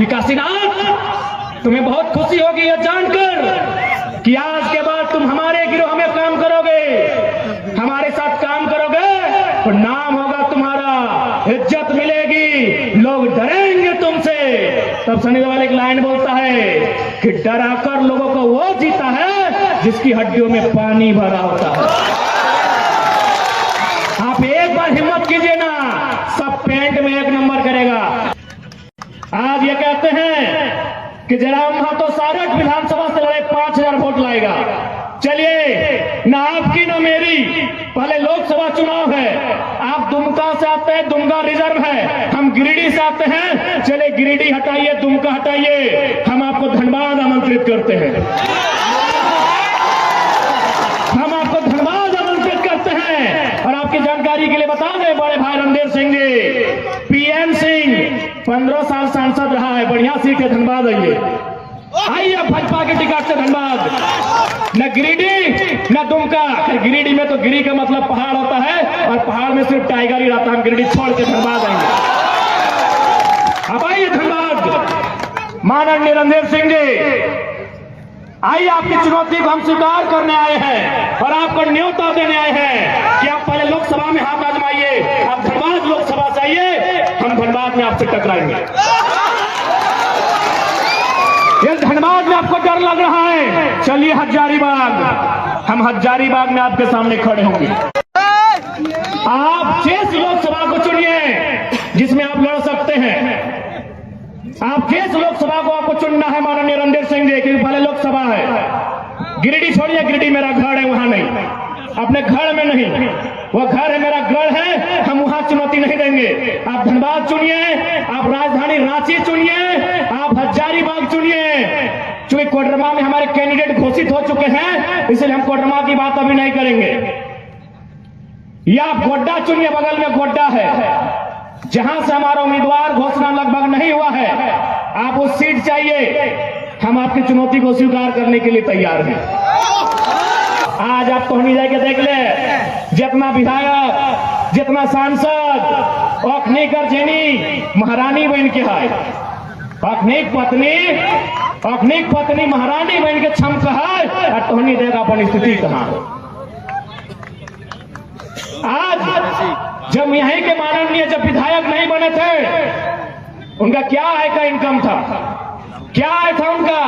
कि काशीनाथ, तुम्हें बहुत खुशी होगी यह जानकर कि आज के बाद तुम हमारे गिरोह में काम करोगे, हमारे साथ काम करोगे तो नाम होगा तुम्हारा, इज्जत मिलेगी, लोग डरेंगे तुमसे। तब सनी देओल एक लाइन बोलता है कि डराकर लोगों को वो जीता है जिसकी हड्डियों में पानी भरा होता है। आप एक बार हिम्मत कीजिए ना, सब पेंट में एक नंबर करेगा। आज ये कहते हैं कि जयराम महतो सारठ विधानसभा से लड़े 5000 वोट लाएगा। चलिए, ना आपकी ना मेरी, पहले लोकसभा चुनाव है। आप दुमका से आते हैं, दुमका रिजर्व है, हम गिरिडीह से आते हैं। चले गिरिडीह हटाइए, दुमका हटाइए, हम आपको धनबाद आमंत्रित करते हैं, हम आपको धनबाद आमंत्रित करते हैं। और आपकी जानकारी के लिए बता दें बड़े भाई रणधीर सिंह जी, पीएन सिंह 15 साल सांसद रहा है, बढ़िया सीट है, धनबाद आइए भाजपा के टिकट से धनबाद। न गिरिडीह न दुमका, गिरिडीह में तो गिरी का मतलब पहाड़ होता है और पहाड़ में सिर्फ टाइगर ही रहता है। हम गिरिडीह छोड़ के धनबाद आएंगे। अब आइए धनबाद, माननीय रणधीर सिंह जी, आइए आपकी चुनौती को हम स्वीकार करने आए हैं और आपको न्योता देने आए हैं कि आप पहले लोकसभा में हाथ आजमाइए, आप धनबाद लोकसभा से आइए, हम धनबाद में आपसे टकराएंगे। ये धनबाद में आपको डर लग रहा है, चलिए हजारीबाग, हम हजारीबाग में आपके सामने खड़े होंगे। आप जिस लोकसभा को चुनिए जिसमें आप लड़ सकते हैं, आप जिस लोकसभा को आपको चुनना है माननीय रणधीर सिंह जी, क्योंकि पहले लोकसभा है। गिरिडीह छोड़िए, गिरिडीह मेरा घर है, वहां नहीं, अपने घर में नहीं, वो घर है मेरा गढ़ है, हम वहां चुनौती नहीं देंगे। आप धनबाद चुनिए, आप राजधानी रांची चुनिए, आप हजारीबाग चुनिए। चूंकि कोडरमा में हमारे कैंडिडेट घोषित हो चुके हैं, इसलिए हम कोडरमा की बात अभी नहीं करेंगे। या आप गोड्डा चुनिए, बगल में गोड्डा है, जहां से हमारा उम्मीदवार घोषणा लगभग नहीं हुआ है। आप उस सीट चाहिए, हम आपकी चुनौती को स्वीकार करने के लिए तैयार हैं। आज आप पहुंच जाके देख ले, जितना विधायक, जितना सांसद अखनीकर जेनी महारानी बन के है, अखनीक पत्नी महारानी बन के छमक है, टोहनी देगा अपन स्थिति कहां। आज जब यहीं के माननीय जब विधायक नहीं बने थे, उनका क्या है का इनकम था, क्या है था उनका,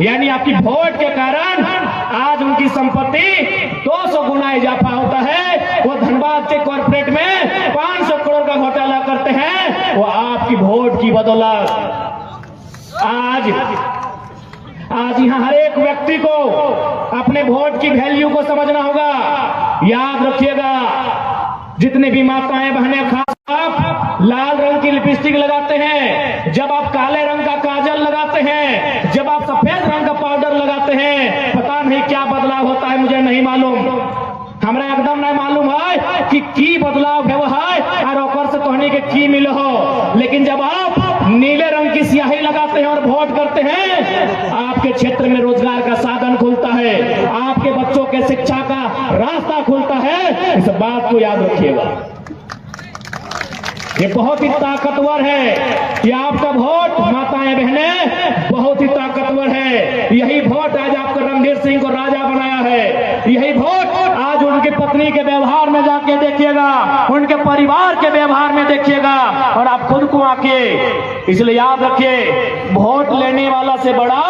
यानी आपकी वोट के कारण आज उनकी संपत्ति 200 गुना इजाफा होता है। वो धनबाद के कॉर्पोरेट में 500 करोड़ का घोटाला करते हैं, वो आपकी वोट की बदौलत। आज यहाँ हर एक व्यक्ति को अपने वोट की वैल्यू को समझना होगा। याद रखिएगा, जितने भी माताएं बहनें, खास आप लाल रंग की लिपस्टिक लगाते हैं, जब आप काले रंग का काजल लगाते हैं, जब आप सफेद रंग का पाउडर लगाते हैं, पता नहीं क्या बदलाव होता है, मुझे नहीं मालूम, हमरा एकदम नहीं मालूम है कि की बदलाव है वो है और ओकर से तोहनी के की मिले हो। लेकिन जब आप नीले रंग की स्याही लगाते हैं और वोट करते हैं, आपके क्षेत्र में रोजगार का साधन खुलता है, आपके बच्चों के शिक्षा का रास्ता खुलता है। इस बात को याद रखिएगा, ये बहुत ही ताकतवर है। ये आपका वोट माताएं बहनें बहुत ही ताकतवर है। यही वोट आज आपको रणधीर सिंह को राजा बनाया है। यही वोट आज उनकी पत्नी के व्यवहार में जाके देखिएगा, उनके परिवार के व्यवहार में देखिएगा और आप खुद को आके। इसलिए याद रखिए, वोट लेने वाला से बड़ा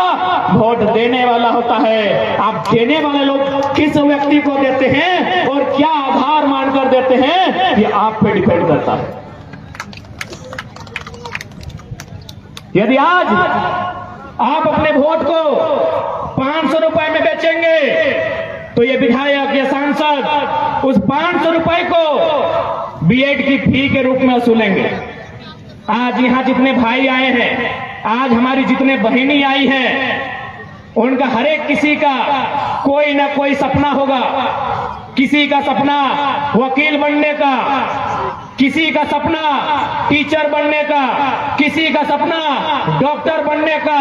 वोट देने वाला होता है। आप देने वाले लोग किस व्यक्ति को देते हैं और क्या आधार मानकर देते हैं, ये आप पे डिपेंड करता है। यदि आज आप अपने वोट को 500 रुपए में बेचेंगे, तो ये विधायक, ये सांसद उस 500 रुपए को बीएड की फी के रूप में वसूलेंगे। आज यहाँ जितने भाई आए हैं, आज हमारी जितने बहनी आई हैं, उनका हर एक किसी का कोई ना कोई सपना होगा। किसी का सपना वकील बनने का, किसी का सपना टीचर बनने का, किसी का सपना डॉक्टर बनने का।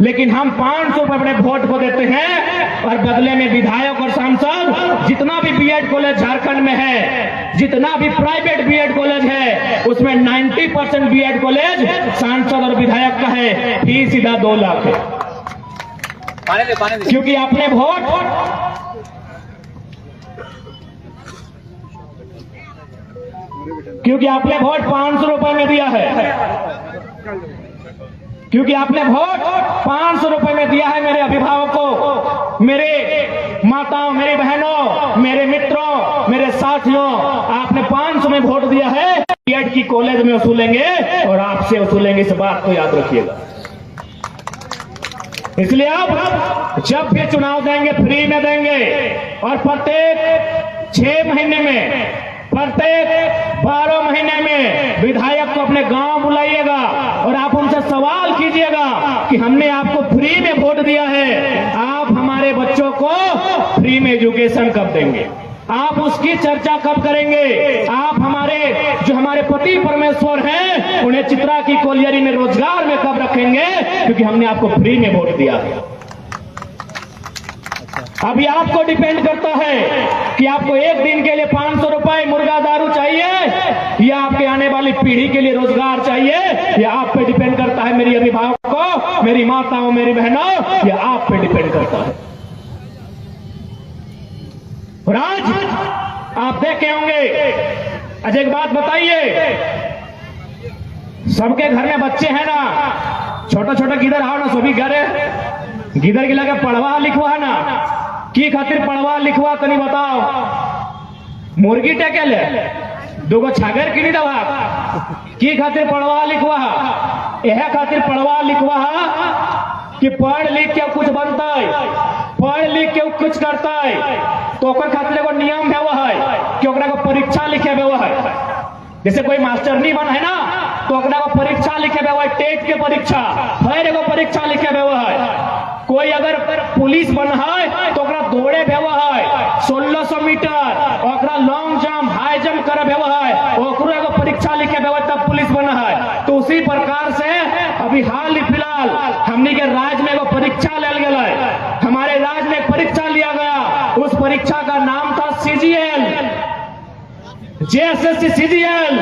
लेकिन हम 500 रुपए अपने वोट को देते हैं और बदले में विधायक और सांसद जितना भी बीएड कॉलेज झारखंड में है, जितना भी प्राइवेट बीएड कॉलेज है, उसमें 90% बीएड कॉलेज सांसद और विधायक का है, फीस सीधा 2 लाख है। क्योंकि आपने वोट 500 रुपए में दिया है, क्योंकि आपने वोट 500 रुपए में दिया है मेरे अभिभावकों, मेरे माताओं, मेरी बहनों, मेरे मित्रों, मेरे साथियों, आपने 500 में वोट दिया है। बीएड की कॉलेज में वसूलेंगे और आपसे वसूलेंगे, इस बात को याद रखिएगा। इसलिए आप जब भी चुनाव देंगे फ्री में देंगे और प्रत्येक 6 महीने में, प्रत्येक 12 महीने में विधायक को अपने गांव बुलाइएगा और आप उनसे सवाल कीजिएगा कि हमने आपको फ्री में वोट दिया है, आप हमारे बच्चों को फ्री में एजुकेशन कब देंगे, आप उसकी चर्चा कब करेंगे, आप हमारे पति परमेश्वर हैं उन्हें चित्रा की कोलियरी में रोजगार में कब रखेंगे, क्योंकि हमने आपको फ्री में वोट दिया है। अभी आपको डिपेंड करता है कि आपको एक दिन के लिए 500 रुपए मुर्गा दारू चाहिए या आपके आने वाली पीढ़ी के लिए रोजगार चाहिए, या आप पे डिपेंड करता है। मेरी अभिभावकों, मेरी माताओं, मेरी बहनों, यह आप पे डिपेंड करता है। और आज आप देखे होंगे, अच्छा एक बात बताइए, सबके घर में बच्चे हैं ना, छोटा छोटा गिदर आओ ना, सभी घर है, गिदर की लगे पढ़वा लिखवा ना, की खातिर पढ़वा लिखवा तनी बताओ, मुर्गी टेके ले, 2 छागर की नहीं दवा, की खातिर पढ़वा लिखवा, यह खातिर पढ़वा लिखवा कि पढ़ लिख के कुछ बनता है, पढ़ लिख के कुछ करता है, तो खातिर एगो नियम है वह है कि ओकरा को परीक्षा लिखे हुआ है। जैसे कोई मास्टर नहीं बना है ना, तो ओकरा को परीक्षा लिखे हुआ है, टेट के परीक्षा, फिर एगो परीक्षा लिखे हुआ है। कोई अगर पुलिस बना है तो ओकरा दौड़े हुआ है 1600 मीटर, ओकरा लॉन्ग जंप, हाई जंप करे हुआ है, ओकरो एगो परीक्षा लिखे हुआ तब पुलिस बना है। तो उसी प्रकार से अभी हाल ही फिलहाल हमने के राज्य में एगो परीक्षा ले गया है, हमारे राज्य में एक परीक्षा लिया गया, उस परीक्षा का नाम था सीजीएल, जेएसएससी सीजीएल।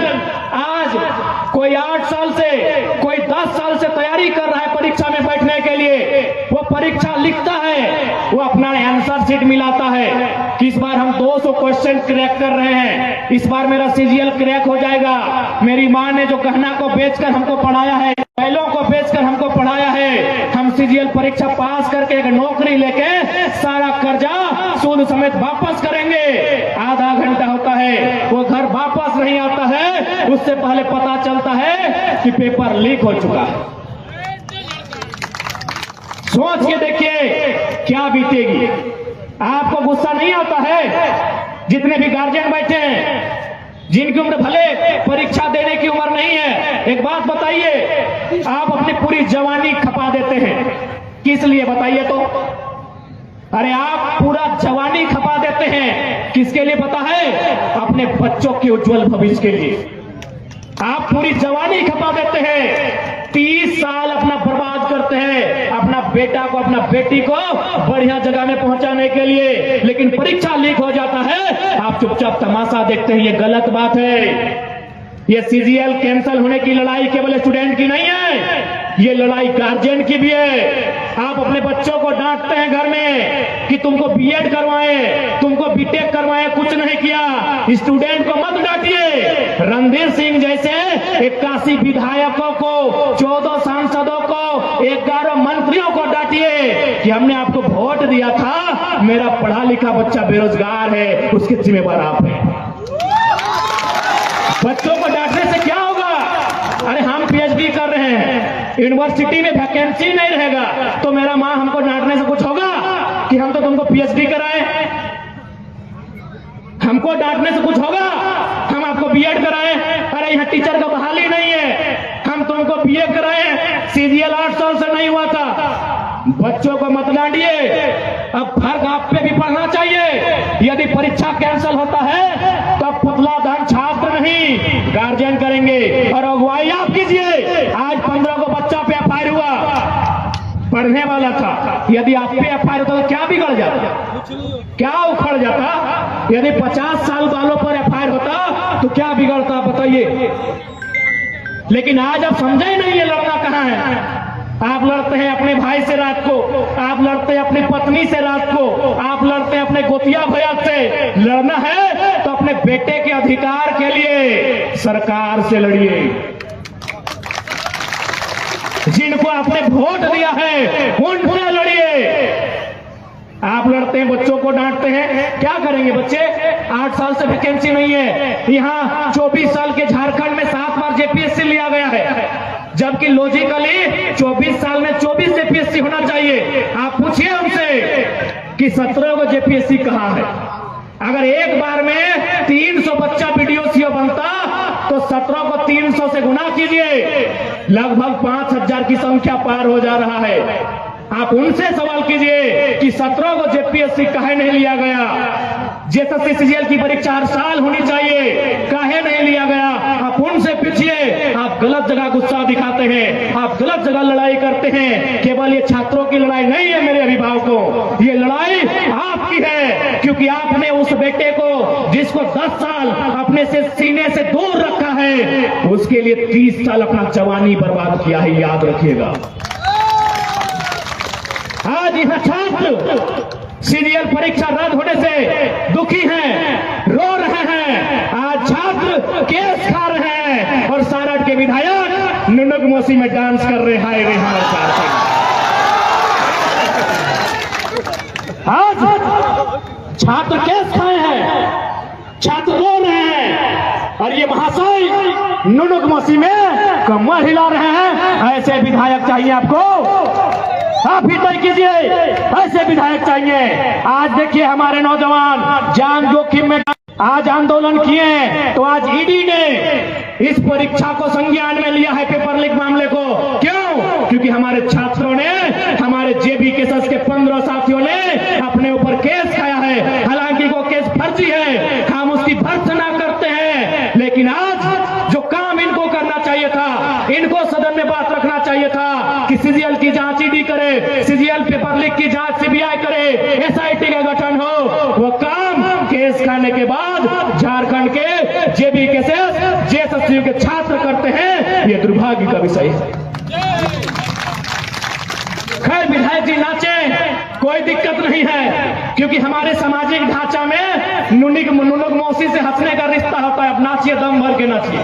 आज कोई 8 साल से, कोई 10 साल से तैयारी कर रहा है परीक्षा में बैठने के लिए, वो परीक्षा लिखता है, वो अपना आंसर शीट मिलाता है कि इस बार हम 200 क्वेश्चन क्रैक कर रहे हैं, इस बार मेरा सीजीएल क्रैक हो जाएगा। मेरी माँ ने जो गहना को बेचकर हमको पढ़ाया है, बैलों को बेचकर हमको पढ़ाया है, हम सीजीएल परीक्षा पास करके एक नौकरी लेके सारा कर्जा सूद समेत वापस करेंगे। आधा घंटा होता है, वो घर वापस नहीं आता है, उससे पहले पता चलता है कि पेपर लीक हो चुका है। सोच के देखिए क्या बीतेगी। आपको गुस्सा नहीं आता है? जितने भी गार्जियन बैठे हैं, जिनकी उम्र भले परीक्षा देने की उम्र नहीं है, एक बात बताइए, आप अपनी पूरी जवानी खपा देते हैं, किस लिए बताइए तो? अरे आप पूरा जवानी खपा देते हैं, किसके लिए पता है? अपने बच्चों के उज्जवल भविष्य के लिए। आप पूरी जवानी खपा देते हैं, 30 साल अपना बर्बाद करते हैं अपना बेटा को, अपना बेटी को बढ़िया जगह में पहुंचाने के लिए, लेकिन परीक्षा लीक हो जाता है, आप चुपचाप तमाशा देखते हैं। ये गलत बात है। ये सीजीएल कैंसिल होने की लड़ाई केवल स्टूडेंट की नहीं है, ये लड़ाई गार्जियन की भी है। आप अपने बच्चों को डांटते हैं घर में कि तुमको बीएड करवाएं, तुमको बीटेक करवाएं, कुछ नहीं किया। स्टूडेंट को मत डांटिए। रणधीर सिंह जैसे 81 विधायकों को, 14 सांसदों को, 11 मंत्रियों को डांटिए कि हमने आपको वोट दिया था, मेरा पढ़ा लिखा बच्चा बेरोजगार है, उसके जिम्मेवार आप हैं। बच्चों को डांटने से क्या होगा? अरे हम पीएचडी कर रहे हैं, यूनिवर्सिटी में वैकेंसी नहीं रहेगा, तो मेरा माँ हमको डांटने से कुछ होगा कि हम तो तुमको पीएचडी कराए? हमको डांटने से कुछ होगा? हम आपको बीएड कराए? अरे यहाँ टीचर का बहाली नहीं है, हम तुमको बीए कराए, सीजीएल 8 साल से नहीं हुआ था। बच्चों को मत डांटिए। अब फर्क आप पे भी पढ़ना चाहिए। यदि परीक्षा कैंसिल होता है तो अब पुतला दान छात्र नहीं, गार्जियन करेंगे और अगुवाई आप कीजिए। आज 15 को बच्चा पे एफआईआर हुआ, बिगड़ने वाला था। यदि आप पे एफआईआर होता तो क्या बिगड़ जाता, क्या उखड़ जाता? यदि 50 साल वालों पर एफआईआर होता तो क्या बिगड़ता बताइए? लेकिन आज आप समझे नहीं ये लड़ना कहाँ है। आप लड़ते हैं अपने भाई से रात को, आप लड़ते हैं अपनी पत्नी से रात को, आप लड़ते हैं अपने गोतिया भैया से। लड़ना है तो अपने बेटे के अधिकार के लिए सरकार से लड़िए। जिनको आपने वोट दिया है उनसे लड़िए। आप लड़ते हैं, बच्चों को डांटते हैं, क्या करेंगे बच्चे? 8 साल से वैकेंसी नहीं है। यहाँ 24 साल के झारखंड में 7 बार जेपीएससी लिया गया है, जबकि लॉजिकली 24 साल में 24 जेपीएससी होना चाहिए। आप पूछिए उनसे कि 17 को जेपीएससी कहाँ है। अगर एक बार में 300 बच्चा बीडीओसीओ बनता तो 17 को 300 से गुना कीजिए, लगभग 5000 की संख्या पार हो जा रहा है। आप उनसे सवाल कीजिए कि 17 को जेपीएससी काहे नहीं लिया गया? जेएसएससी सीजीएल की परीक्षा हर साल होनी चाहिए, काहे नहीं लिया गया? आप उनसे पूछिए। आप गलत जगह गुस्सा दिखाते हैं, आप गलत जगह लड़ाई करते हैं। केवल ये छात्रों की लड़ाई नहीं है मेरे अभिभावकों, ये लड़ाई आपकी है, क्योंकि आपने उस बेटे को जिसको 10 साल अपने से सीने से दूर रखा है, उसके लिए 30 साल अपना जवानी बर्बाद किया है, याद रखिएगा। आज यह छात्र सीजीएल परीक्षा रद्द होने से दुखी हैं, रो रहे हैं। आज छात्र केस खा रहे हैं और सारठ के विधायक नुनुक मोसी में डांस कर रहे हैं। रे हमारे आज छात्र केस खाए हैं, छात्र रो रहे हैं और ये महाशय नुनुक मोसी में कमर हिला रहे हैं। ऐसे विधायक चाहिए आपको, आप भी तय कीजिए, ऐसे विधायक चाहिए। आज देखिए हमारे नौजवान जान जोखिम में आज आंदोलन किए, तो आज ईडी ने इस परीक्षा को संज्ञान में लिया है, पेपर लीक मामले को। क्यों? क्योंकि हमारे छात्रों ने, हमारे जेबी केसेस के 15 साथियों ने अपने ऊपर केस खाया है। हालांकि वो केस फर्जी है, हम उसकी भर्त्सना करते हैं, लेकिन आज जो काम इनको करना चाहिए था, इनको सदन में बात रखना चाहिए था कि सीजीएल की जांच ईडी करे, सीजीएल पेपर लीक की जांच सीबीआई करे, एसआईटी का गठन हो। वो काम केस खाने के बाद झारखंड के जेबी केसेस जेएसएससी के छात्र करते हैं, ये दुर्भाग्य का विषय है। खैर विधायक जी नाचे, कोई दिक्कत नहीं है, क्योंकि हमारे सामाजिक ढांचा में नुनुक मौसी से हंसने का रिश्ता होता है। अब नाचिए, दम भर के नाचिए,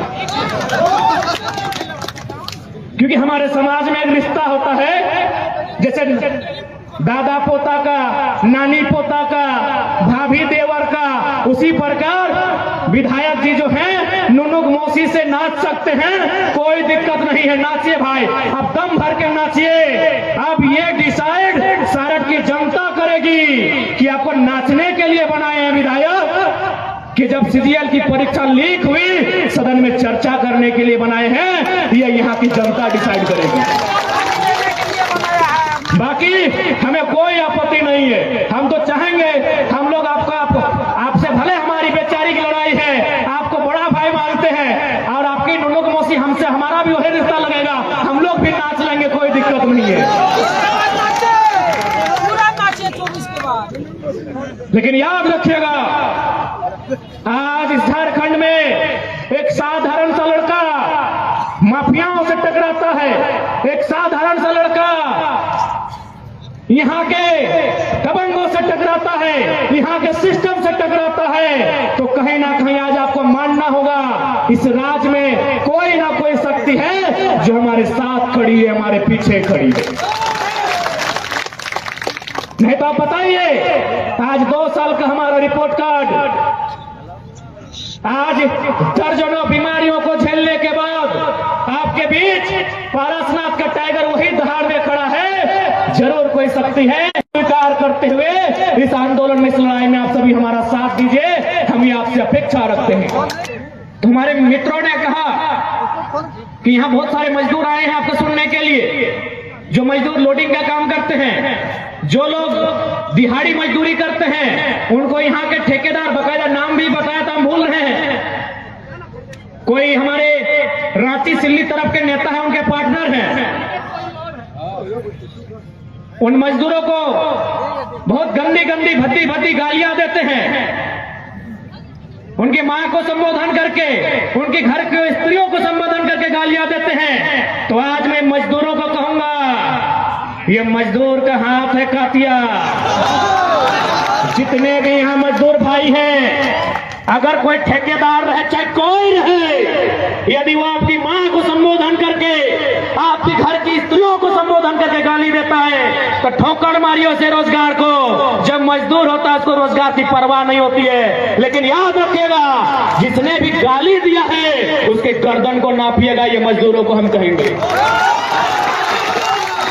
क्योंकि हमारे समाज में एक रिश्ता होता है, जैसे दादा पोता का, नानी पोता का, भाभी देवर का। उसी प्रकार विधायक जी जो हैं नुनुक मौसी से नाच सकते हैं, कोई दिक्कत नहीं है, नाचिए भाई, अब दम भर के नाचिए। अब ये डिसाइड सारठ की जनता करेगी कि आपको नाचने के लिए बनाए हैं विधायक, कि जब सीजीएल की परीक्षा लीक हुई सदन में चर्चा करने के लिए बनाए हैं, ये यहाँ की जनता डिसाइड करेगी। बाकी हमें कोई आपत्ति नहीं है, हम तो चाहेंगे, हम लोग आपसे भले हमारी बेचारी की लड़ाई है, आपको बड़ा भाई मानते हैं, और आपकी नुनुक मौसी हमसे, हमारा भी वही रिश्ता लगेगा, हम लोग भी नाच लेंगे, कोई दिक्कत नहीं है। लेकिन याद रखिएगा, आज इस झारखंड में एक साधारण सा लड़का माफियाओं से टकराता है, एक साधारण सा लड़का यहाँ के दबंगों से टकराता है, यहाँ के सिस्टम से टकराता है, तो कहीं ना कहीं आज आपको मानना होगा इस राज्य में कोई ना कोई शक्ति है जो हमारे साथ खड़ी है, हमारे पीछे खड़ी है। नहीं तो आप बताइए, आज 2 साल का हमारा रिपोर्ट कार्ड, आज दर्जनों बीमारियों को झेलने के बाद आपके बीच पारसनाथ का टाइगर वही दहाड़ में खड़ा है। जरूर कोई शक्ति है। स्वीकार करते हुए इस आंदोलन में, इस लड़ाई में आप सभी हमारा साथ दीजिए, हम ये आपसे अपेक्षा रखते हैं। तो हमारे मित्रों ने कहा कि यहाँ बहुत सारे मजदूर आए हैं आपको सुनने के लिए, जो मजदूर लोडिंग का काम करते हैं, जो लोग दिहाड़ी मजदूरी करते हैं, उनको यहाँ के ठेकेदार, बकायदा नाम भी बताया था, हम भूल रहे हैं। कोई हमारे रांची सिल्ली तरफ के नेता है, उनके पार्टनर हैं। उन मजदूरों को बहुत गंदी गंदी भद्दी भद्दी गालियां देते हैं, उनकी मां को संबोधन करके, उनके घर के स्त्रियों को संबोधन करके गालियां देते हैं। तो आज मैं मजदूरों को कहूंगा, ये मजदूर का हाथ है कातिया। जितने भी यहां मजदूर भाई हैं, अगर कोई ठेकेदार रहे चाहे कोई रहे, यदि वो आपकी मां को संबोधन करके, आपके घर की स्त्रियों को संबोधन करके गाली देता है, तो ठोकर मारियो से रोजगार को। जब मजदूर होता है उसको रोजगार की परवाह नहीं होती है। लेकिन याद रखिएगा, जिसने भी गाली दिया है उसके गर्दन को नापिएगा, ये मजदूरों को हम कहेंगे।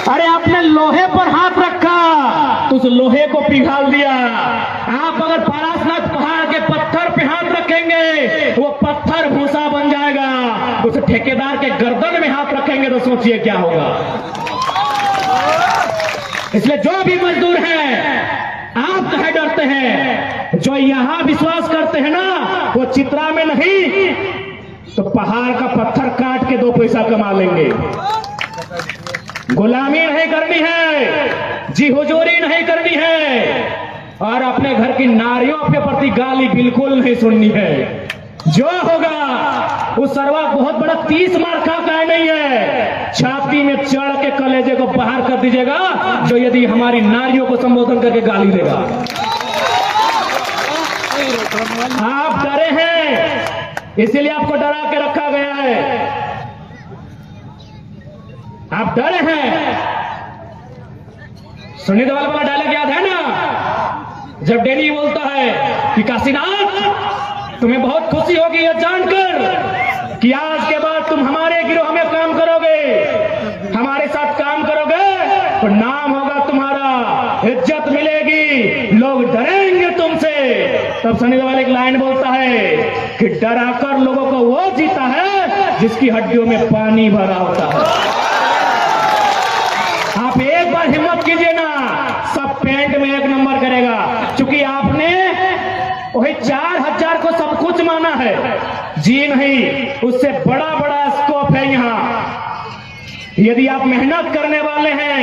अरे आपने लोहे पर हाथ रखा तो उस लोहे को पिघाल दिया। आप अगर पारसनाथ पहाड़ के पत्थर पे हाथ रखेंगे वो पत्थर भूसा बन जाएगा। उस ठेकेदार के गर्दन में हाथ रखेंगे तो सोचिए क्या होगा। इसलिए जो भी मजदूर हैं, आप कहे डरते हैं, जो यहां विश्वास करते हैं ना, वो चित्रा में नहीं तो पहाड़ का पत्थर काट के 2 पैसा कमा लेंगे। गुलामी नहीं करनी है, जी हुजूरी नहीं करनी है, और अपने घर की नारियों के प्रति गाली बिल्कुल नहीं सुननी है। जो होगा उस सरवा बहुत बड़ा 30 मार का नहीं है, छाती में चढ़ के कलेजे को बाहर कर दीजिएगा, जो यदि हमारी नारियों को संबोधन करके गाली देगा। आप डरे हैं, इसीलिए आपको डरा के रखा गया है। आप डरे हैं। सुनील देवाल वाला डायलॉग याद है ना, जब डेनी बोलता है कि काशीनाथ तुम्हें बहुत खुशी होगी यह जानकर कि आज के बाद तुम हमारे गिरोह में काम करोगे, हमारे साथ काम करोगे तो नाम होगा तुम्हारा, इज्जत मिलेगी, लोग डरेंगे तुमसे। तब सनी देओल एक लाइन बोलता है कि डराकर लोगों को वो जीता है जिसकी हड्डियों में पानी भरा होता है। आप एक बार हिम्मत कीजिए ना, सब पेंट में 1 नंबर करेगा। क्योंकि आपने वही 4000 को सब कुछ माना है, जी नहीं, उससे बड़ा बड़ा स्कोप है यहां। यदि आप मेहनत करने वाले हैं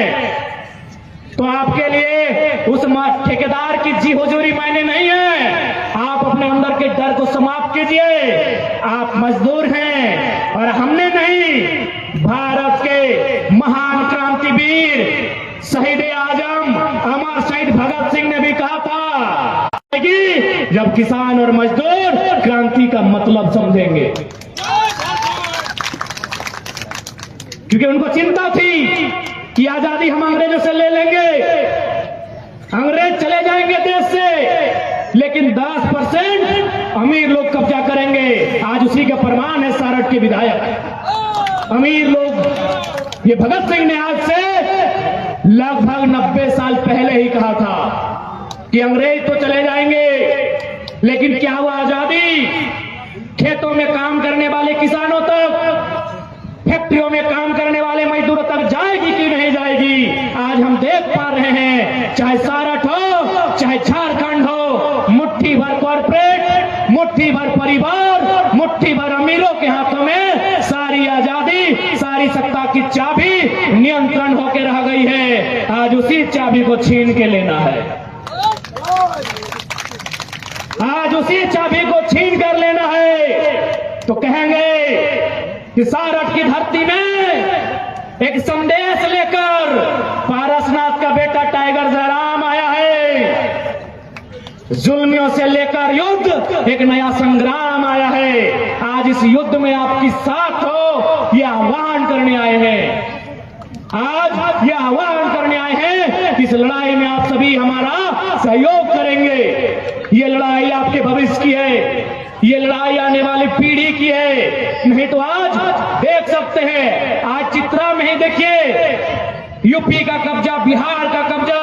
तो आपके लिए उस ठेकेदार की जी हुजूरी मायने नहीं है। आप अपने अंदर के डर को समाप्त कीजिए। आप मजदूर हैं और हमने नहीं, भारत के महान क्रांतिवीर शहीद आजम अमर शहीद भगत सिंह ने भी कहा था कि जब किसान और मजदूर क्रांति का मतलब समझेंगे, क्योंकि उनको चिंता थी कि आजादी हम अंग्रेजों से ले लेंगे, अंग्रेज चले जाएंगे देश से, लेकिन 10% अमीर लोग कब्जा करेंगे। आज उसी का प्रमाण है सारठ के विधायक अमीर लोग। ये भगत सिंह ने आज से लगभग 90 साल पहले ही कहा था कि अंग्रेज तो चले जाएंगे, लेकिन क्या हुआ आजादी? खेतों में काम करने वाले किसानों तक, फैक्ट्रियों में काम करने वाले मजदूरों तक जाएगी कि नहीं जाएगी? आज हम देख पा रहे हैं, चाहे सारठ हो, चाहे झारखंड हो, मुट्ठी भर कॉर्पोरेट, मुट्ठी भर परिवार, मुट्ठी भर अमीरों के हाथों में सारी आजादी, सारी सत्ता की चाबी नियंत्रण होकर रह गई है। आज उसी चाबी को छीन के लेना है, आज उसी चाबी को छीन कर लेना है। तो कहेंगे कि सारठ की धरती में एक संदेश लेकर पारसनाथ का बेटा टाइगर जयराम आया है। जुल्मियों से लेकर युद्ध, एक नया संग्राम आया है। आज इस युद्ध में आपकी साथ हो, ये आह्वान करने आए हैं। आज ये आह्वान करने आए हैं कि इस लड़ाई में आप सभी हमारा सहयोग करेंगे। ये लड़ाई आपके भविष्य की है, ये लड़ाई आने वाली पीढ़ी की है। नहीं तो आज देख सकते हैं, आज चित्रा में ही देखिए, यूपी का कब्जा, बिहार का कब्जा,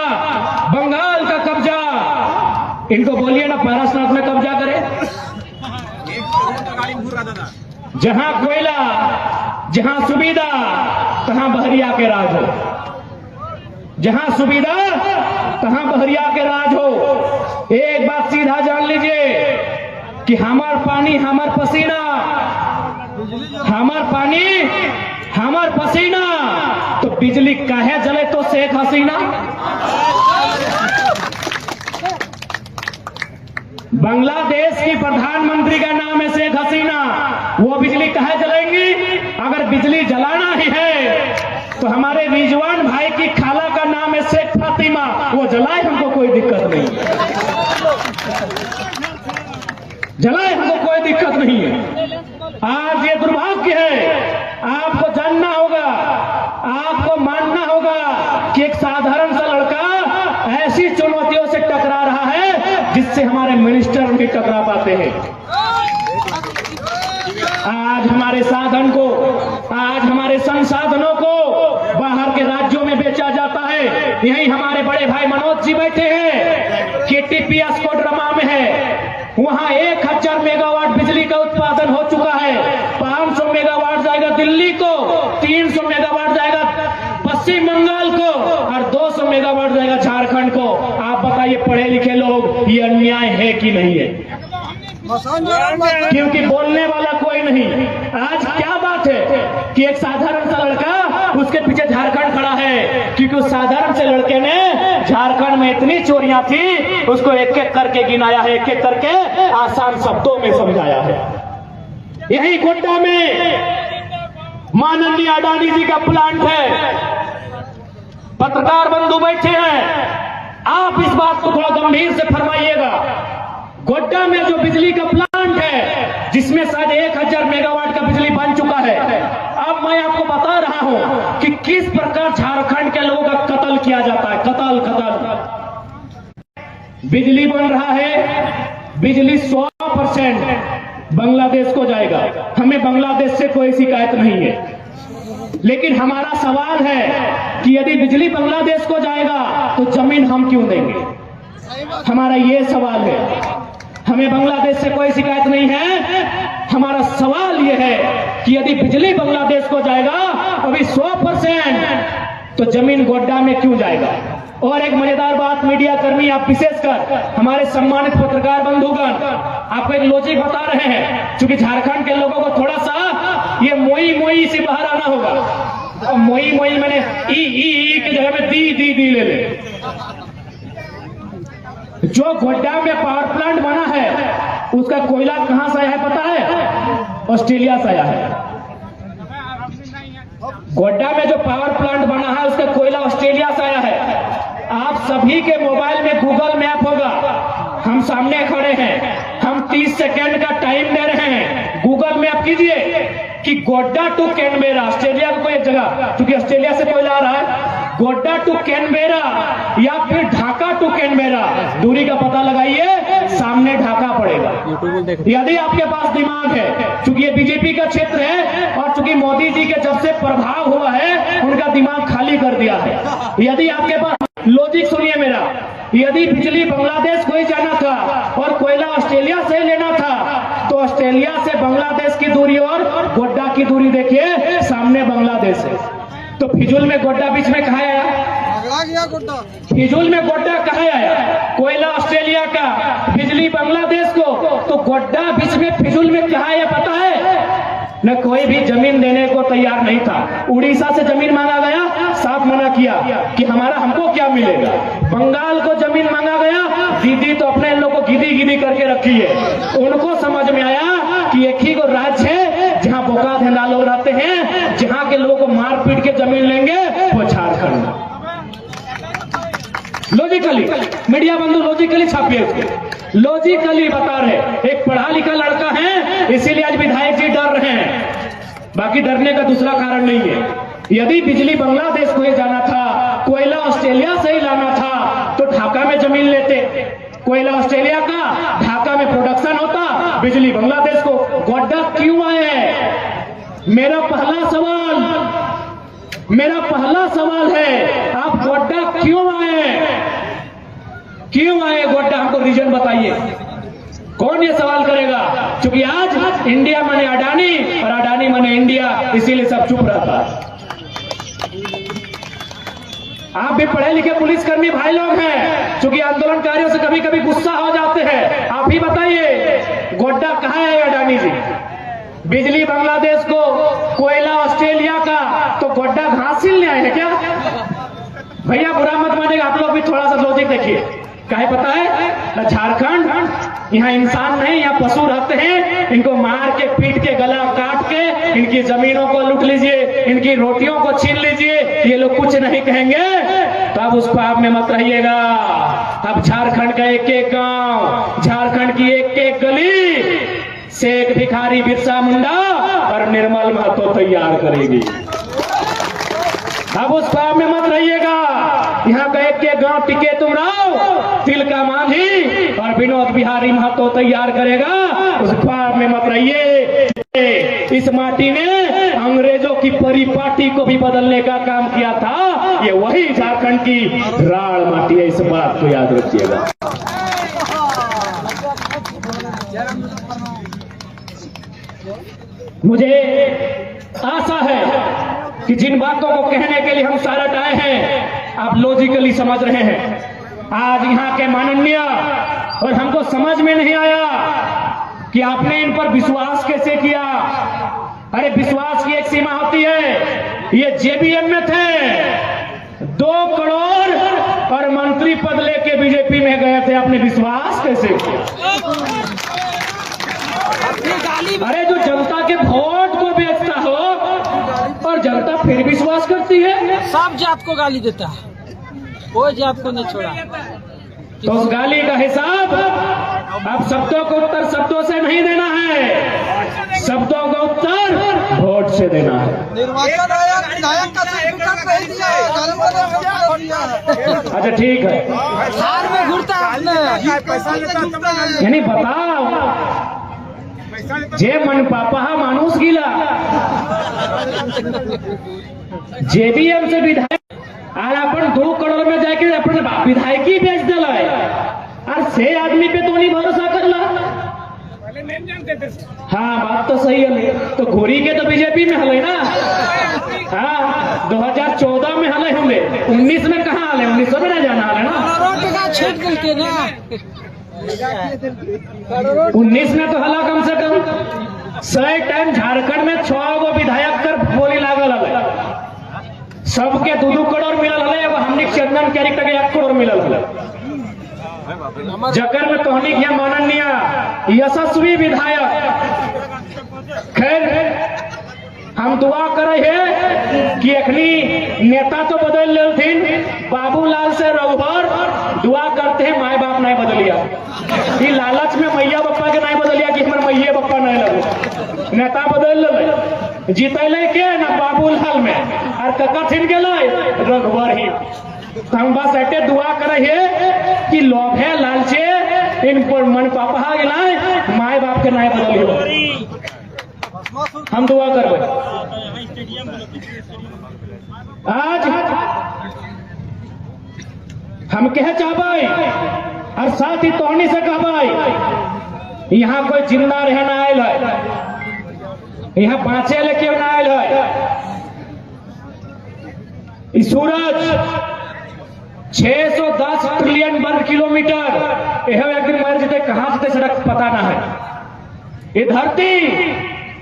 बंगाल का कब्जा। इनको बोलिए ना पारसनाथ में कब्जा करे। जहां कोयला, जहां सुविधा, तहां बहरिया के राज हो। जहां सुविधा तहां बहरिया के राज हो। एक बात सीधा जान लीजिए कि हमार पानी, हमार पसीना हमार पानी, हमार पसीना, तो बिजली काहे जले तो शेख हसीना। बांग्लादेश की प्रधानमंत्री का नाम है शेख हसीना, वो बिजली काहे जलाएंगी। अगर बिजली जलाना ही है तो हमारे रिजवान भाई की खाला का नाम है शेख फातिमा, वो जलाए, हमको कोई दिक्कत नहीं, जलाए, हमको कोई दिक्कत नहीं है। आज ये दुर्भाग्य है, आपको जानना होगा, आपको मानना होगा कि एक साधारण सा लड़का ऐसी चुनौतियों से टकरा रहा है जिससे हमारे मिनिस्टर भी टकरा पाते हैं। आज हमारे साधन को, आज हमारे संसाधनों को बाहर के राज्यों में बेचा जाता है। यही हमारे बड़े भाई मनोज जी बैठे हैं, केटीपीएस कोडरमा में है, वहां 1000 मेगावाट बिजली का उत्पादन हो चुका है। 500 मेगावाट जाएगा दिल्ली को, 300 मेगावाट जाएगा पश्चिम बंगाल को और 200 मेगावाट जाएगा झारखंड को। आप बताइए पढ़े लिखे लोग, ये अन्याय है कि नहीं है। क्योंकि बोलने वाला कोई नहीं। आज क्या बात है कि एक साधारण सा लड़का, उसके पीछे झारखंड खड़ा है, क्योंकि उस साधारण से लड़के ने झारखंड में इतनी चोरियां थी, उसको एक एक करके गिनाया है, एक एक करके आसान शब्दों में समझाया है। यही गोड्डा में माननीय अडानी जी का प्लांट है, पत्रकार बंधु बैठे हैं, आप इस बात को थोड़ा गंभीर से फरमाइएगा। गोड्डा में जो बिजली का प्लांट है, जिसमें शायद 1000 मेगावाट का बिजली बन चुका है, अब मैं आपको बता रहा हूं कि किस प्रकार झारखंड के लोगों का कत्ल किया जाता है। कत्ल बिजली बन रहा है, बिजली 100% बांग्लादेश को जाएगा। हमें बांग्लादेश से कोई शिकायत नहीं है, लेकिन हमारा सवाल है कि यदि बिजली बांग्लादेश को जाएगा तो जमीन हम क्यों देंगे। हमारा ये सवाल है। हमें बांग्लादेश से कोई शिकायत नहीं है, हमारा सवाल यह है कि यदि बिजली बांग्लादेश को जाएगा अभी 100%, तो जमीन गोड्डा में क्यों जाएगा। और एक मजेदार बात, मीडिया कर्मी, आप विशेषकर हमारे सम्मानित पत्रकार बंधुगण, आपको एक लॉजिक बता रहे हैं, क्योंकि झारखंड के लोगों को थोड़ा सा ये मोई से बाहर आना होगा। और मोई मैंने ई के जगह में दी ले ले। जो गोड्डा में पावर प्लांट बना है, उसका कोयला कहां से आया है पता है? ऑस्ट्रेलिया से आया है। गोड्डा में जो पावर प्लांट बना है, उसका कोयला ऑस्ट्रेलिया से आया है। आप सभी के मोबाइल में गूगल मैप होगा, हम सामने खड़े हैं, हम 30 सेकेंड का टाइम दे रहे हैं। गूगल मैप कीजिए कि गोड्डा टू कैनबेरा, ऑस्ट्रेलिया को कोई जगह, क्योंकि ऑस्ट्रेलिया से कोयला आ रहा है, गोड्डा टू कैनबेरा या फिर ढाका टू कैनबेरा, दूरी का पता लगाइए, सामने ढाका पड़ेगा। यदि आपके पास दिमाग है, क्योंकि ये बीजेपी का क्षेत्र है और चूंकि मोदी जी के जब से प्रभाव हुआ है, उनका दिमाग खाली कर दिया है। यदि आपके पास लॉजिक सुनिए मेरा, यदि बिजली बांग्लादेश को ही जाना था और कोयला ऑस्ट्रेलिया से लेना था, तो ऑस्ट्रेलिया से बांग्लादेश की दूरी और गोड्डा की दूरी देखिए, सामने बांग्लादेश है। तो फिजूल में गोड्डा बीच में कहा आया? फिजूल में गोड्डा कहा आया? कोयला ऑस्ट्रेलिया का, बिजली बांग्लादेश को, तो गोड्डा बीच में फिजूल में कहा आया पता है? न कोई भी जमीन देने को तैयार नहीं था। उड़ीसा से जमीन मांगा गया, साफ मना किया कि हमको क्या मिलेगा। बंगाल को जमीन मांगा गया, दीदी तो अपने लोग को गिदी करके रखी है। उनको समझ में आया कि एक ही को राज्य है जहां बोका धंधा लोग रहते हैं, जहां के लोगों को मार पीट के जमीन लेंगे, वो झारखंड। लॉजिकली मीडिया बंधु लॉजिकली छापिए उसको, लॉजिकली बता रहे। एक पढ़ा लिखा लड़का है, इसीलिए आज विधायक जी डर रहे हैं, बाकी डरने का दूसरा कारण नहीं है। यदि बिजली बांग्लादेश को ही जाना था, कोयला ऑस्ट्रेलिया से ही लाना था, तो ढाका में जमीन लेते। कोयला ऑस्ट्रेलिया का, ढाका में प्रोडक्शन होता, बिजली बांग्लादेश को। गोड्डा क्यों आए? मेरा पहला सवाल है, आप गोड्डा क्यों आए? गोड्डा हमको रीजन बताइए। कौन ये सवाल करेगा? क्योंकि आज इंडिया माने अडानी और अडानी माने इंडिया, इसीलिए सब चुप रहता है। आप भी पढ़े लिखे पुलिसकर्मी भाई लोग हैं, क्योंकि आंदोलनकारियों से कभी कभी गुस्सा हो जाते हैं। आप ही बताइए, गोड्डा कहाँ है अडानी जी? बिजली बांग्लादेश को, कोयला ऑस्ट्रेलिया का, तो गोड्डा घास ले आए हैं क्या? भैया बुरा मत मानिएगा, आप लोग भी थोड़ा सा लॉजिक देखिए। क्या है पता है? झारखंड यहाँ इंसान नहीं, यहाँ पशु रहते हैं। इनको मार के, पीट के, गला काट के इनकी जमीनों को लूट लीजिए, इनकी रोटियों को छीन लीजिए, ये लोग कुछ नहीं कहेंगे। तब उस ख्वाब में मत रहिएगा। अब झारखंड का एक एक गांव, झारखंड की एक एक गली शेख भिखारी, बिरसा मुंडा और निर्मल महतो तैयार करेगी। अब उस ख्वाब में मत रहिएगा। यहाँ का एक एक गांव टिके तुम राव, तिलका मांझी और विनोद बिहारी महतो तैयार करेगा। उस ख्वाब में मत रहिए। इस माटी ने अंग्रेजों की परिपाटी को भी बदलने का काम किया था। ये वही झारखंड की राड़ माटी है, इस बात को याद रखिएगा। मुझे आशा है कि जिन बातों को कहने के लिए हम सारट आए हैं, आप लॉजिकली समझ रहे हैं। आज यहाँ के माननीय, और हमको समझ में नहीं आया कि आपने इन पर विश्वास कैसे किया। अरे विश्वास की एक सीमा होती है। ये जेबीएम में थे, 2 करोड़ और मंत्री पद लेके बीजेपी में गए थे। आपने विश्वास कैसे किया? अरे जो जनता के वोट को बेचता हो और जनता फिर विश्वास करती है। सब जात को गाली देता है, कोई जात को नहीं छोड़ा। तो उस गाली का हिसाब अब शब्दों को उत्तर शब्दों से नहीं देना है, शब्दों का उत्तर वोट से देना है। निर्वाचन आयोग विधायक का सर्टिफिकेट नहीं दिया है। अच्छा ठीक है, हार में घूरता है। यानी बताओ, जे मन पापा मानुस गिला जेबीएम से विधायक और अपन 2 करोड़ में जाके अपने विधायकी बेच दिला और 6 आदमी पे तो नहीं भरोसा करला। हाँ बात तो सही है। तो घोरी के तो बीजेपी में हले ना। हाँ 2014 में हले होंगे, 19 में कहाँ हले? 1900 में ना जाना हले ना। छेद गलते ना 19 में तो हला कम से कम 100 टाइम झारखंड में 6 गो विधायक कर बोली लागल है। सबके 2-2 करोड़ मिलल है। एगो हमनी चंदन कैरेक्टर के 1 करोड़ मिलल है। जकर में तोहनी के माननीय यशस्वी विधायक, खैर हम दुआ करे है कि अखनी नेता तो बदल लेथिन, बाबूलाल से रघुवर दुआ करते हैं माए बाप नहीं बदलिया। ये लालच में मैया बप्पा के नहीं बदलिया कि हमारे मैये बप्पा नहीं लगे। नेता बदल ले, जीतले के ना बाबूलाल में और कका छिन गए रघुवर ही। हम बस ऐसे दुआ करे है कि लोभे लालचे इन पर मन पापा गए, माए बाप के नहीं बदलियो। हम दुआ करबे। आज हम कह चाहबे और साथ ही तोहनी से कहबे, यहाँ कोई जिंदा रहना आयल है, यहाँ बाँचे लेके ना आयल है। इस सूरज 610 ट्रिलियन वर्ग किलोमीटर, यह एक दिन मर जते, कहां जते सड़क पता ना है। ये धरती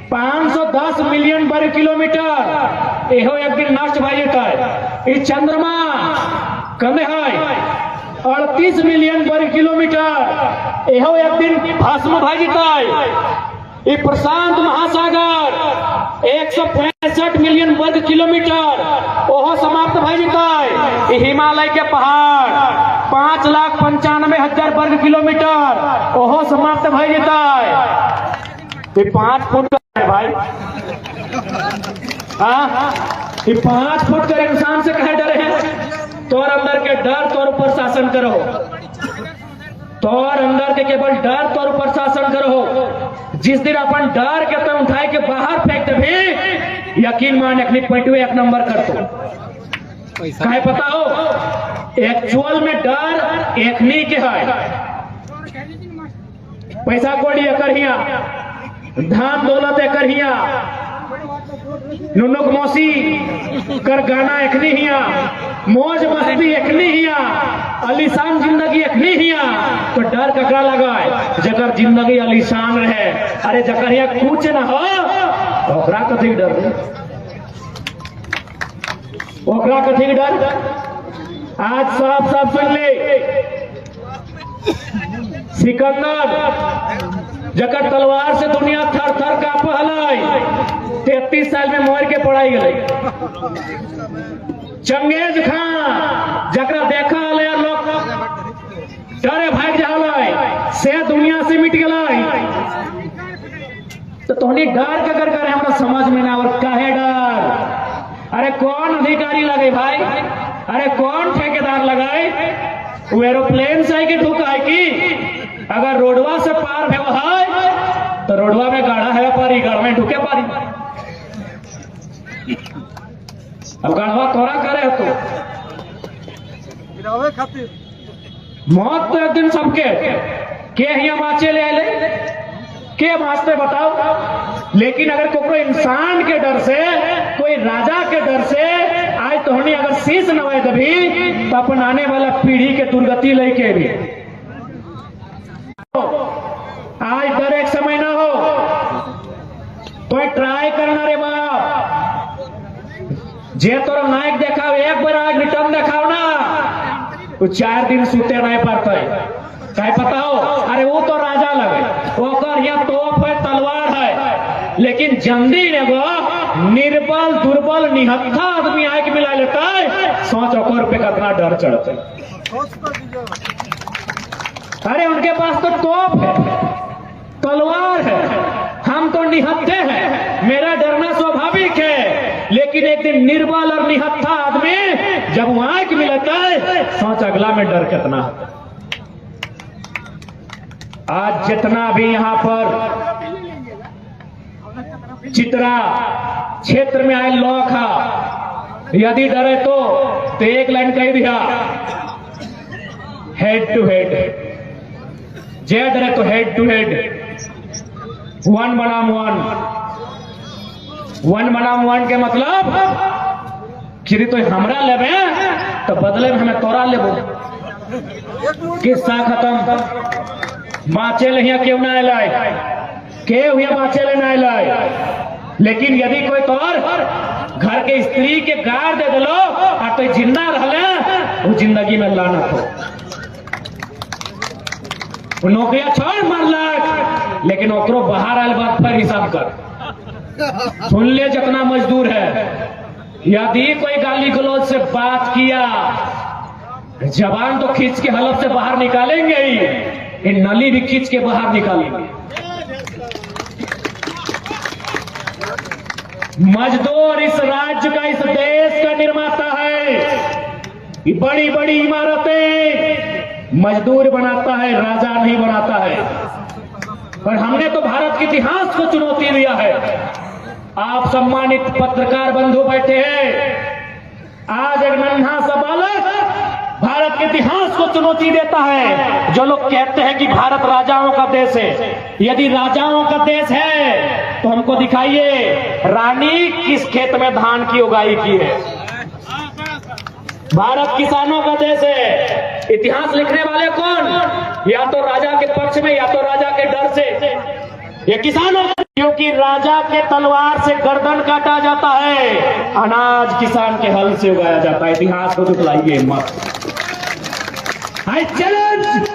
510 मिलियन वर्ग किलोमीटर, यह एक दिन नष्ट हो जाता है। ये चंद्रमा कमे है 38 मिलियन वर्ग किलोमीटर, यह एक दिन भस्म हो जाता है। ये प्रशांत महासागर 165 मिलियन वर्ग किलोमीटर, वह समाप्त हो जाता है। ये हिमालय के पहाड़ 5,95,000 वर्ग किलोमीटर, वह समाप्त हो जाता है। ये 5 फुट का है भाई। हाँ ये 5 फुट का इंसान से कहे डरे हैं? तोर अंदर के डर तोर ऊपर शासन करो, तोर अंदर के केवल डर तोर ऊपर शासन करो। जिस दिन अपन डर के तो उठाए के बाहर फेंक भी, यकीन मान अखनी पैटवे 1 नंबर कर तो कहे पता हो, एक्चुअल में डर एकनी के है। पैसा कौड़ी एकर हिया, धान दौलत एकर हिया, नुनुक मौसी कर गाना एखनी हिया, मौज मस्ती एखनी हिया, अलीशान जिंदगी एखनी हिया, तो डर ककरा लगाए जकर जिंदगी अलीशान रहे। अरे जकर यहाँ कुछ न हो ओकरा कथी के डर, ओकरा कथी के डर। आज साफ साफ सुन ले, सिकंदर जकर तलवार से दुनिया थर थर काँप हलाई, 33 साल में मोर के पढ़ाई गई। चंगेज खां जकरा देखा हले लोग डरे भाग जा से दुनिया से मिट गई। तो तोहनी डर के कर करे हमरा समझ में ना और काहे डर। अरे कौन अधिकारी लगे भाई, अरे कौन ठेकेदार लगाए, वो एरोप्लेन से के ठुका है कि अगर रोडवा से पार है तो रोडवा में गाढ़ा है पारी, गाड़ में ढुके पारी। अब गाढ़वा तोरा करे तो गिरावे खातिर मौत तो एक दिन सबके के यहाँ बाँचे ले आए के वास्ते बताओ। लेकिन अगर कोई इंसान के डर से, कोई राजा के डर से आज तो हमने अगर शीश नवाए दभी तो अपन आने वाला पीढ़ी के दुर्गति लेके भी आज डर एक समय ना हो तो ट्राई करना रे बाप। जे तोरा नायक देखाओ एक बार आज रिटर्न देखाओ ना तो 4 दिन सूते नहीं पाते। क्या पता हो, अरे वो तो राजा लगे ओकर यहाँ तोप है, तलवार है, लेकिन जल्दी एगो निर्बल दुर्बल निहत्था आदमी आके मिला लेता है, सोच ओकर पे कितना डर चढ़ते। अरे उनके पास तो तोप है, तलवार है, हम तो निहत्थे हैं, मेरा डरना स्वाभाविक है। लेकिन एक दिन निर्बल और निहत्था आदमी जब वहां के मिलता है, सोच अगला में डर कितना। आज जितना भी यहाँ पर चित्रा क्षेत्र में आए लोग है, यदि डरे तो एक लाइन कह दिया, हेड टू हेड। जे डरे तो हेड टू हेड, 1 बनाम 1। 1 बनाम 1 के मतलब कि तो हमरा लेबे तो बदले में हमें तोरा लेबो। किस्सा खत्म। बाँचे ले क्यों ना लाए, के हुआ बाँचे ले ना लाए। लेकिन यदि कोई तोर घर के स्त्री के गाड़ दे दिलो और तो जिंदा रहले, वो जिंदगी में लानत हो। वो नौकरिया छोड़ मारलक, लेकिन ओकरो बाहर आयल बात पर हिसाब कर। सुन ले जितना मजदूर है, यदि कोई गाली गलौज से बात किया, जबान तो खींच के हलफ से बाहर निकालेंगे ही, ये नली भी खींच के बाहर निकालेंगे। मजदूर इस राज्य का, इस देश का निर्माता है। ये बड़ी बड़ी इमारतें मजदूर बनाता है, राजा नहीं बनाता है। और हमने तो भारत के इतिहास को चुनौती दिया है। आप सम्मानित पत्रकार बंधु बैठे हैं, आज एक नन्हा सा बालक भारत के इतिहास को चुनौती देता है। जो लोग कहते हैं कि भारत राजाओं का देश है, यदि राजाओं का देश है तो हमको दिखाइए रानी किस खेत में धान की उगाई की है। भारत किसानों का देश है। इतिहास लिखने वाले कौन? या तो राजा के पक्ष में या तो राजा के डर से, ये किसानों, क्योंकि राजा के तलवार से गर्दन काटा जाता है, अनाज किसान के हल से उगाया जाता है। इतिहास को झुठलाइए मत। I challenge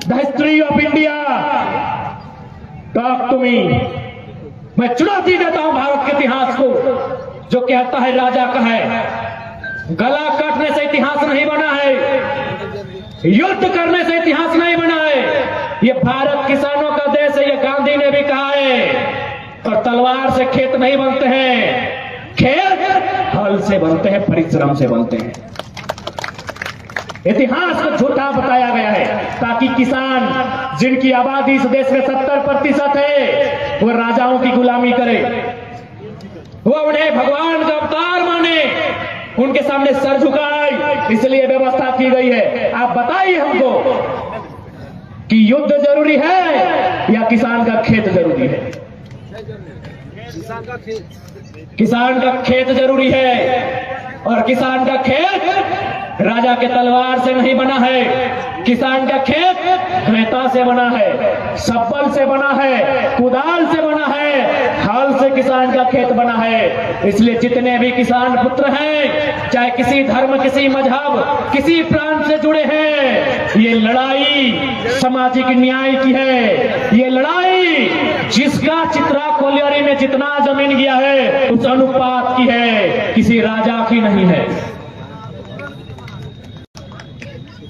the history of India. Talk to me. मैं चुनौती देता हूं भारत के इतिहास को, जो कहता है राजा का है। गला काटने से इतिहास नहीं बना है, युद्ध करने से इतिहास नहीं बना है। ये भारत किसानों का देश है, ये गांधी ने भी कहा है। और तलवार से खेत नहीं बनते हैं, खेत हल से बनते हैं, परिश्रम से बनते हैं। इतिहास को झूठा बताया गया है ताकि किसान, जिनकी आबादी इस देश में 70% है, वो राजाओं की गुलामी करे, वो उन्हें भगवान का अवतार माने, उनके सामने सर झुकाए। इसलिए व्यवस्था की गई है। आप बताइए हमको कि युद्ध जरूरी है या किसान का खेत जरूरी है? किसान का खेत जरूरी है, और किसान का खेत राजा के तलवार से नहीं बना है। किसान का खेत रेता से बना है, सब्बल से बना है, कुदाल से बना है, हल से किसान का खेत बना है। इसलिए जितने भी किसान पुत्र हैं, चाहे किसी धर्म, किसी मजहब, किसी प्रांत से जुड़े हैं, ये लड़ाई सामाजिक न्याय की है। ये लड़ाई जिसका चित्रा कोलियरी में जितना जमीन गया है उस अनुपात की है, किसी राजा की नहीं है।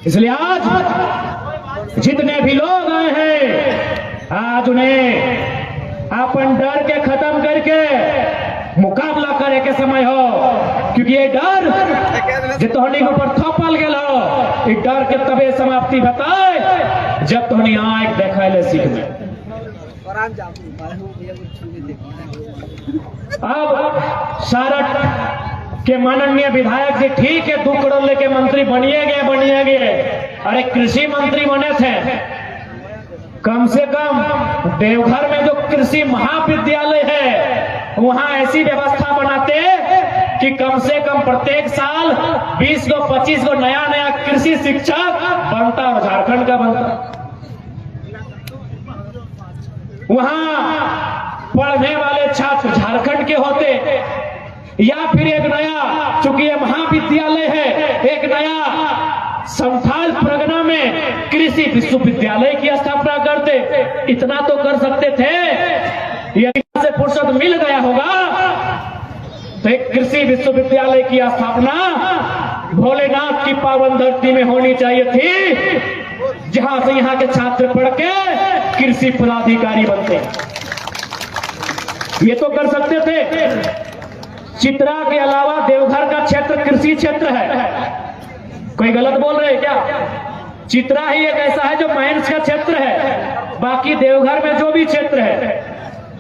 इसलिए आज जितने भी लोग आए हैं, आज उन्हें अपन डर के खत्म करके मुकाबला करे के समय हो, क्योंकि ये डर जो तोहनी के ऊपर थोपल गेल हो, इस डर के तबे समाप्ति बताए जब तोहनी आंख देखा ले सीख में। अब सारठ के माननीय विधायक जी ठीक है 2 करोड़ लेके मंत्री बनिए गए। अरे कृषि मंत्री बने थे, कम से कम देवघर में जो कृषि महाविद्यालय है वहां ऐसी व्यवस्था बनाते कि कम से कम प्रत्येक साल 20 को 25 को नया कृषि शिक्षक बनता और झारखंड का बनता। वहां पढ़ने वाले छात्र झारखंड के होते, या फिर एक नया, चूंकि ये महाविद्यालय है, एक नया संथाल परगना में कृषि विश्वविद्यालय की स्थापना करते। इतना तो कर सकते थे। यदि से फुर्सत मिल गया होगा तो एक कृषि विश्वविद्यालय की स्थापना भोलेनाथ की पावन धरती में होनी चाहिए थी, जहां से यहाँ के छात्र पढ़ के कृषि पदाधिकारी बनते। ये तो कर सकते थे। चित्रा के अलावा देवघर का क्षेत्र कृषि क्षेत्र है। कोई गलत बोल रहे हैं क्या? चित्रा ही एक ऐसा है जो माइंस का क्षेत्र है। बाकी देवघर में जो भी क्षेत्र है,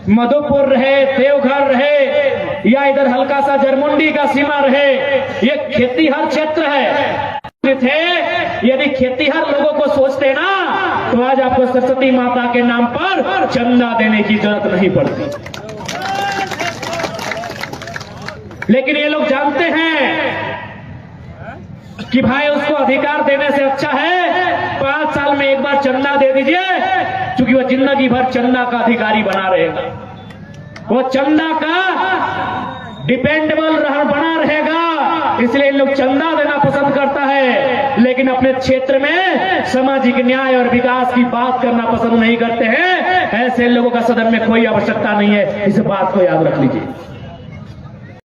मधुपुर रहे, देवघर रहे, या इधर हल्का सा जरमुंडी का सीमा रहे, ये खेतीहर क्षेत्र है। यदि खेतीहर लोगों को सोचते ना तो आज आपको सरस्वती माता के नाम पर चंदा देने की जरूरत नहीं पड़ती। लेकिन ये लोग जानते हैं कि भाई उसको अधिकार देने से अच्छा है 5 साल में एक बार चंदा दे दीजिए, क्योंकि वह जिंदगी भर चंदा का अधिकारी बना रहेगा। वो चंदा का डिपेंडेबल बना रहेगा। इसलिए लोग चंदा देना पसंद करता है, लेकिन अपने क्षेत्र में सामाजिक न्याय और विकास की बात करना पसंद नहीं करते हैं। ऐसे लोगों का सदन में कोई आवश्यकता नहीं है। इस बात को याद रख लीजिए।